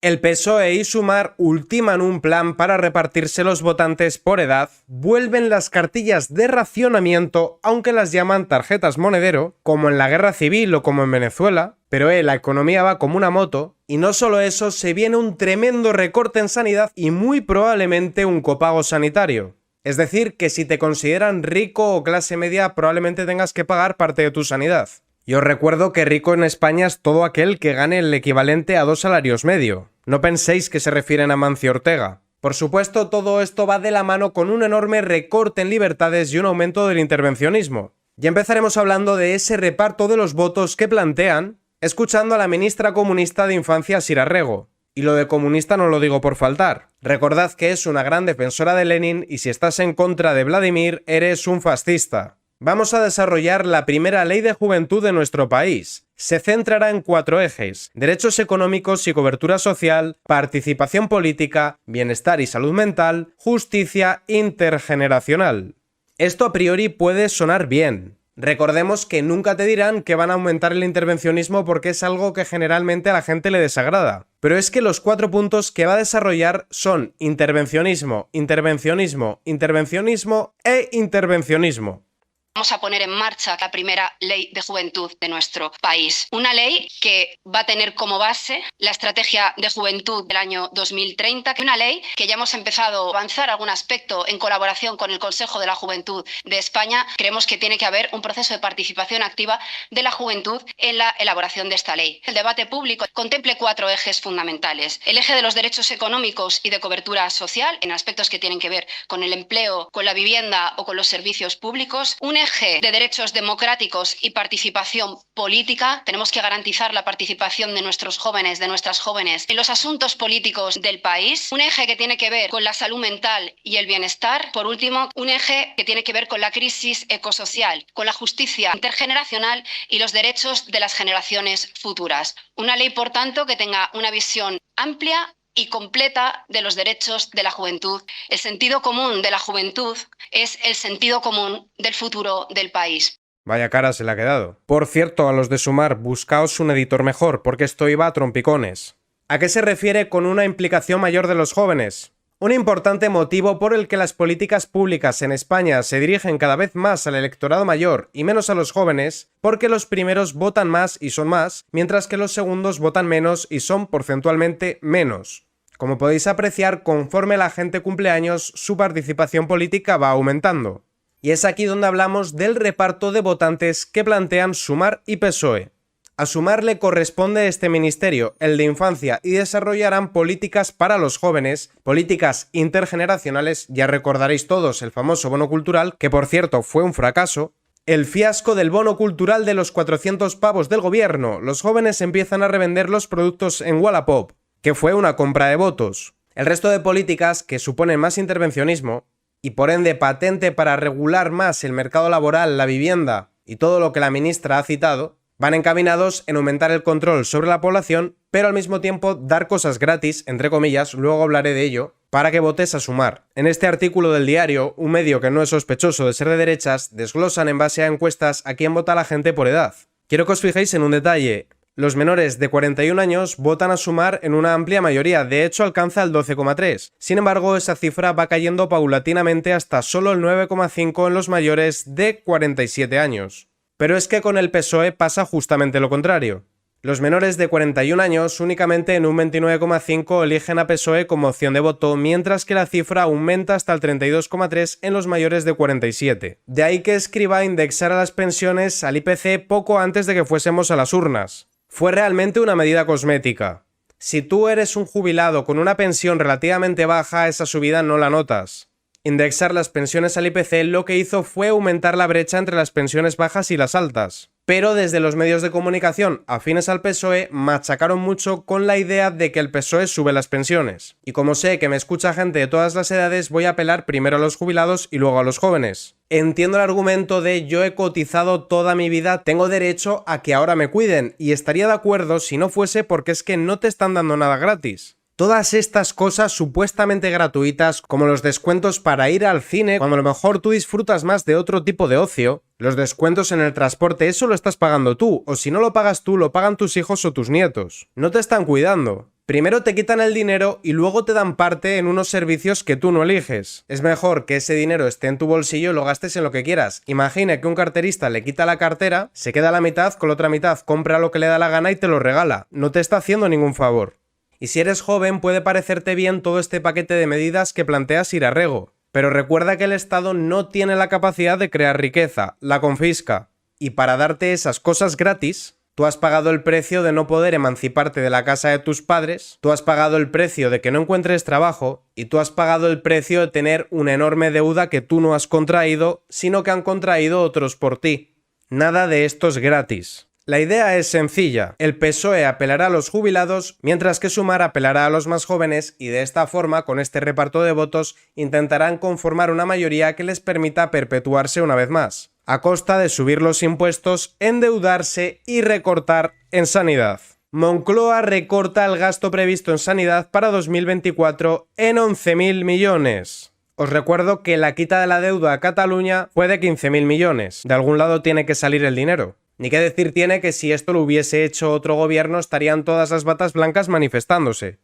El PSOE y Sumar ultiman un plan para repartirse los votantes por edad, vuelven las cartillas de racionamiento, aunque las llaman tarjetas monedero, como en la guerra civil o como en Venezuela, pero la economía va como una moto, y no solo eso, se viene un tremendo recorte en sanidad y muy probablemente un copago sanitario. Es decir, que si te consideran rico o clase media, probablemente tengas que pagar parte de tu sanidad. Y os recuerdo que rico en España es todo aquel que gane el equivalente a 2 salarios medio. No penséis que se refieren a Mancio Ortega. Por supuesto, todo esto va de la mano con un enorme recorte en libertades y un aumento del intervencionismo. Y empezaremos hablando de ese reparto de los votos que plantean, escuchando a la ministra comunista de Infancia, Sira Rego. Y lo de comunista no lo digo por faltar. Recordad que es una gran defensora de Lenin y si estás en contra de Vladimir, eres un fascista. Vamos a desarrollar la primera ley de juventud de nuestro país. Se centrará en 4 ejes: derechos económicos y cobertura social, participación política, bienestar y salud mental, justicia intergeneracional. Esto a priori puede sonar bien. Recordemos que nunca te dirán que van a aumentar el intervencionismo porque es algo que generalmente a la gente le desagrada. Pero es que los 4 puntos que va a desarrollar son intervencionismo, intervencionismo, intervencionismo e intervencionismo. Vamos a poner en marcha la primera ley de juventud de nuestro país. Una ley que va a tener como base la estrategia de juventud del año 2030, una ley que ya hemos empezado a avanzar algún aspecto en colaboración con el Consejo de la Juventud de España. Creemos que tiene que haber un proceso de participación activa de la juventud en la elaboración de esta ley. El debate público contemple 4 ejes fundamentales: el eje de los derechos económicos y de cobertura social, en aspectos que tienen que ver con el empleo, con la vivienda o con los servicios públicos; un eje de derechos democráticos y participación política. Tenemos que garantizar la participación de nuestros jóvenes, de nuestras jóvenes, en los asuntos políticos del país. Un eje que tiene que ver con la salud mental y el bienestar. Por último, un eje que tiene que ver con la crisis ecosocial, con la justicia intergeneracional y los derechos de las generaciones futuras. Una ley, por tanto, que tenga una visión amplia y completa de los derechos de la juventud. El sentido común de la juventud es el sentido común del futuro del país. Vaya cara se le ha quedado. Por cierto, a los de Sumar, buscaos un editor mejor, porque esto iba a trompicones. ¿A qué se refiere con una implicación mayor de los jóvenes? Un importante motivo por el que las políticas públicas en España se dirigen cada vez más al electorado mayor y menos a los jóvenes, porque los primeros votan más y son más, mientras que los segundos votan menos y son porcentualmente menos. Como podéis apreciar, conforme la gente cumple años, su participación política va aumentando. Y es aquí donde hablamos del reparto de votantes que plantean Sumar y PSOE. A Sumar le corresponde este ministerio, el de Infancia, y desarrollarán políticas para los jóvenes, políticas intergeneracionales. Ya recordaréis todos el famoso bono cultural, que por cierto fue un fracaso. El fiasco del bono cultural de los 400 pavos del gobierno. Los jóvenes empiezan a revender los productos en Wallapop, que fue una compra de votos. El resto de políticas, que suponen más intervencionismo, y por ende patente para regular más el mercado laboral, la vivienda y todo lo que la ministra ha citado, van encaminados en aumentar el control sobre la población, pero al mismo tiempo dar cosas gratis, entre comillas, luego hablaré de ello, para que votes a Sumar. En este artículo del diario, un medio que no es sospechoso de ser de derechas, desglosan en base a encuestas a quién vota la gente por edad. Quiero que os fijéis en un detalle. Los menores de 41 años votan a Sumar en una amplia mayoría, de hecho alcanza el 12,3. Sin embargo, esa cifra va cayendo paulatinamente hasta solo el 9,5 en los mayores de 47 años. Pero es que con el PSOE pasa justamente lo contrario. Los menores de 41 años únicamente en un 29,5 eligen a PSOE como opción de voto, mientras que la cifra aumenta hasta el 32,3 en los mayores de 47. De ahí que escriba indexar a las pensiones al IPC poco antes de que fuésemos a las urnas. Fue realmente una medida cosmética. Si tú eres un jubilado con una pensión relativamente baja, esa subida no la notas. Indexar las pensiones al IPC lo que hizo fue aumentar la brecha entre las pensiones bajas y las altas. Pero desde los medios de comunicación afines al PSOE machacaron mucho con la idea de que el PSOE sube las pensiones. Y como sé que me escucha gente de todas las edades, voy a apelar primero a los jubilados y luego a los jóvenes. Entiendo el argumento de yo he cotizado toda mi vida, tengo derecho a que ahora me cuiden, y estaría de acuerdo si no fuese porque es que no te están dando nada gratis. Todas estas cosas supuestamente gratuitas, como los descuentos para ir al cine, cuando a lo mejor tú disfrutas más de otro tipo de ocio, los descuentos en el transporte, eso lo estás pagando tú, o si no lo pagas tú, lo pagan tus hijos o tus nietos. No te están cuidando. Primero te quitan el dinero y luego te dan parte en unos servicios que tú no eliges. Es mejor que ese dinero esté en tu bolsillo y lo gastes en lo que quieras. Imagina que un carterista le quita la cartera, se queda la mitad, con la otra mitad compra lo que le da la gana y te lo regala. No te está haciendo ningún favor. Y si eres joven puede parecerte bien todo este paquete de medidas que plantea Irarrego. Pero recuerda que el Estado no tiene la capacidad de crear riqueza, la confisca. Y para darte esas cosas gratis, tú has pagado el precio de no poder emanciparte de la casa de tus padres, tú has pagado el precio de que no encuentres trabajo y tú has pagado el precio de tener una enorme deuda que tú no has contraído, sino que han contraído otros por ti. Nada de esto es gratis. La idea es sencilla, el PSOE apelará a los jubilados, mientras que Sumar apelará a los más jóvenes y de esta forma, con este reparto de votos, intentarán conformar una mayoría que les permita perpetuarse una vez más, a costa de subir los impuestos, endeudarse y recortar en sanidad. Moncloa recorta el gasto previsto en sanidad para 2024 en 11.000 millones. Os recuerdo que la quita de la deuda a Cataluña fue de 15.000 millones. De algún lado tiene que salir el dinero. Ni qué decir tiene que si esto lo hubiese hecho otro gobierno estarían todas las batas blancas manifestándose.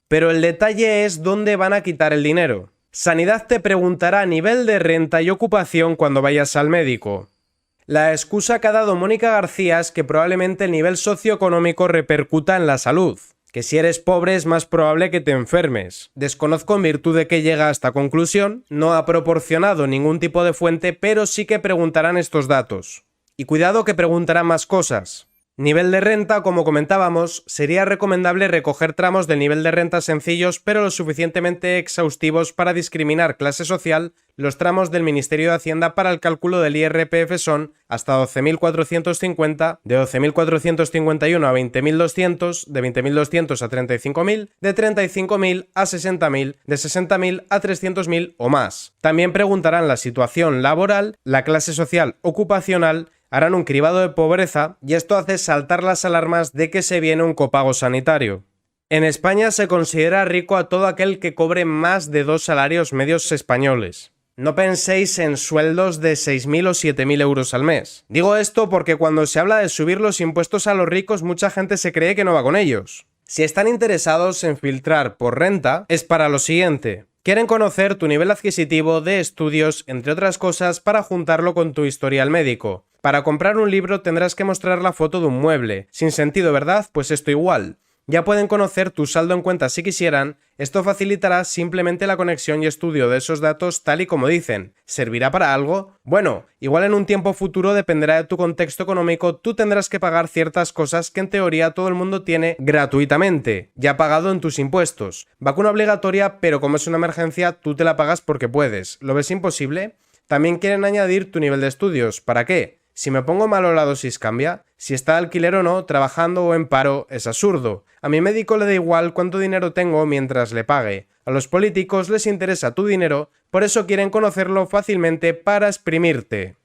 Pero el detalle es dónde van a quitar el dinero. Sanidad te preguntará a nivel de renta y ocupación cuando vayas al médico. La excusa que ha dado Mónica García es que probablemente el nivel socioeconómico repercuta en la salud, que si eres pobre es más probable que te enfermes. Desconozco en virtud de qué llega a esta conclusión, no ha proporcionado ningún tipo de fuente, pero sí que preguntarán estos datos. Y cuidado que preguntarán más cosas. Nivel de renta, como comentábamos, sería recomendable recoger tramos del nivel de renta sencillos pero lo suficientemente exhaustivos para discriminar clase social. Los tramos del Ministerio de Hacienda para el cálculo del IRPF son hasta 12.450, de 12.451 a 20.200, de 20.200 a 35.000, de 35.000 a 60.000, de 60.000 a 300.000 o más. También preguntarán la situación laboral, la clase social ocupacional, harán un cribado de pobreza y esto hace saltar las alarmas de que se viene un copago sanitario. En España se considera rico a todo aquel que cobre más de 2 salarios medios españoles. No penséis en sueldos de 6.000 o 7.000 euros al mes. Digo esto porque cuando se habla de subir los impuestos a los ricos mucha gente se cree que no va con ellos. Si están interesados en filtrar por renta es para lo siguiente. Quieren conocer tu nivel adquisitivo de estudios, entre otras cosas, para juntarlo con tu historial médico. Para comprar un libro tendrás que mostrar la foto de un mueble. Sin sentido, ¿verdad? Pues esto igual. Ya pueden conocer tu saldo en cuenta si quisieran. Esto facilitará simplemente la conexión y estudio de esos datos tal y como dicen. ¿Servirá para algo? Bueno, igual en un tiempo futuro dependerá de tu contexto económico, tú tendrás que pagar ciertas cosas que en teoría todo el mundo tiene gratuitamente, ya pagado en tus impuestos. Vacuna obligatoria, pero como es una emergencia, tú te la pagas porque puedes. ¿Lo ves imposible? También quieren añadir tu nivel de estudios. ¿Para qué? Si me pongo malo la dosis cambia. Si está de alquiler o no, trabajando o en paro, es absurdo. A mi médico le da igual cuánto dinero tengo mientras le pague. A los políticos les interesa tu dinero, por eso quieren conocerlo fácilmente para exprimirte.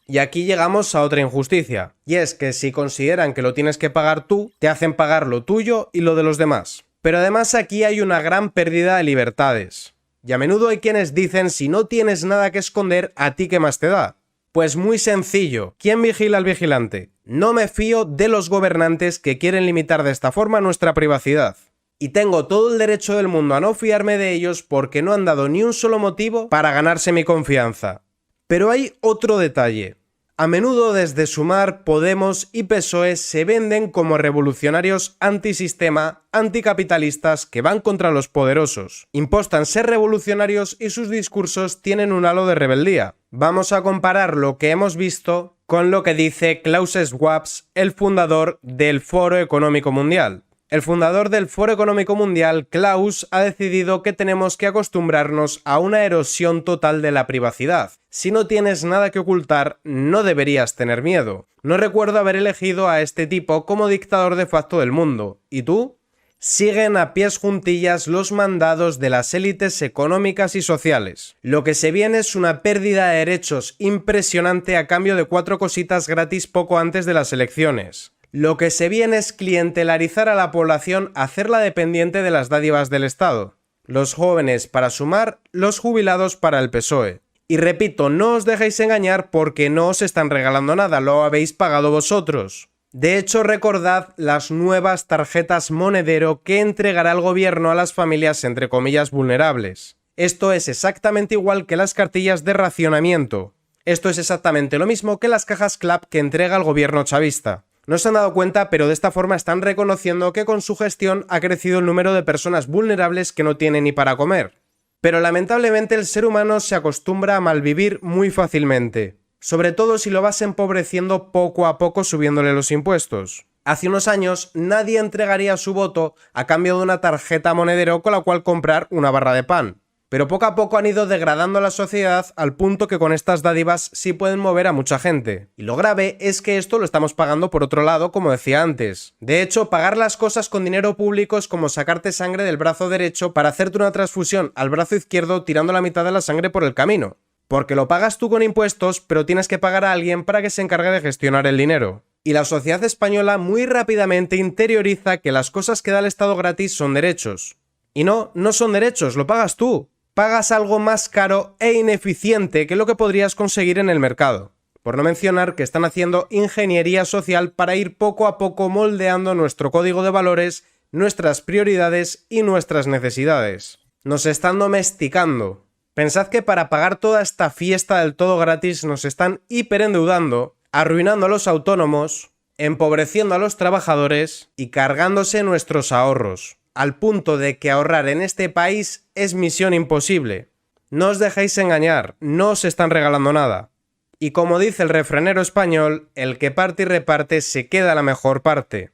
Y aquí llegamos a otra injusticia, y es que si consideran que lo tienes que pagar tú, te hacen pagar lo tuyo y lo de los demás. Pero además aquí hay una gran pérdida de libertades. Y a menudo hay quienes dicen si no tienes nada que esconder, ¿a ti qué más te da? Pues muy sencillo, ¿quién vigila al vigilante? No me fío de los gobernantes que quieren limitar de esta forma nuestra privacidad. Y tengo todo el derecho del mundo a no fiarme de ellos porque no han dado ni un solo motivo para ganarse mi confianza. Pero hay otro detalle. A menudo desde Sumar, Podemos y PSOE se venden como revolucionarios antisistema, anticapitalistas que van contra los poderosos. Impostan ser revolucionarios y sus discursos tienen un halo de rebeldía. Vamos a comparar lo que hemos visto con lo que dice Klaus Schwab, el fundador del Foro Económico Mundial. El fundador del Foro Económico Mundial, Klaus, ha decidido que tenemos que acostumbrarnos a una erosión total de la privacidad. Si no tienes nada que ocultar, no deberías tener miedo. No recuerdo haber elegido a este tipo como dictador de facto del mundo. ¿Y tú? Siguen a pies juntillas los mandados de las élites económicas y sociales. Lo que se viene es una pérdida de derechos impresionante a cambio de 4 cositas gratis poco antes de las elecciones. Lo que se viene es clientelarizar a la población, hacerla dependiente de las dádivas del Estado. Los jóvenes para Sumar, los jubilados para el PSOE. Y repito, no os dejéis engañar porque no os están regalando nada, lo habéis pagado vosotros. De hecho, recordad las nuevas tarjetas monedero que entregará el gobierno a las familias entre comillas vulnerables. Esto es exactamente igual que las cartillas de racionamiento. Esto es exactamente lo mismo que las cajas CLAP que entrega el gobierno chavista. No se han dado cuenta, pero de esta forma están reconociendo que con su gestión ha crecido el número de personas vulnerables que no tienen ni para comer. Pero lamentablemente el ser humano se acostumbra a malvivir muy fácilmente, sobre todo si lo vas empobreciendo poco a poco subiéndole los impuestos. Hace unos años nadie entregaría su voto a cambio de una tarjeta monedero con la cual comprar una barra de pan. Pero poco a poco han ido degradando la sociedad al punto que con estas dádivas sí pueden mover a mucha gente. Y lo grave es que esto lo estamos pagando por otro lado, como decía antes. De hecho, pagar las cosas con dinero público es como sacarte sangre del brazo derecho para hacerte una transfusión al brazo izquierdo tirando la mitad de la sangre por el camino. Porque lo pagas tú con impuestos, pero tienes que pagar a alguien para que se encargue de gestionar el dinero. Y la sociedad española muy rápidamente interioriza que las cosas que da el Estado gratis son derechos. Y no son derechos, lo pagas tú. Pagas algo más caro e ineficiente que lo que podrías conseguir en el mercado. Por no mencionar que están haciendo ingeniería social para ir poco a poco moldeando nuestro código de valores, nuestras prioridades y nuestras necesidades. Nos están domesticando. Pensad que para pagar toda esta fiesta del todo gratis nos están hiperendeudando, arruinando a los autónomos, empobreciendo a los trabajadores y cargándose nuestros ahorros, al punto de que ahorrar en este país es misión imposible. No os dejéis engañar, no os están regalando nada. Y como dice el refranero español, el que parte y reparte se queda la mejor parte.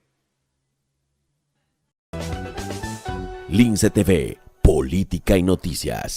Lince TV, política y noticias.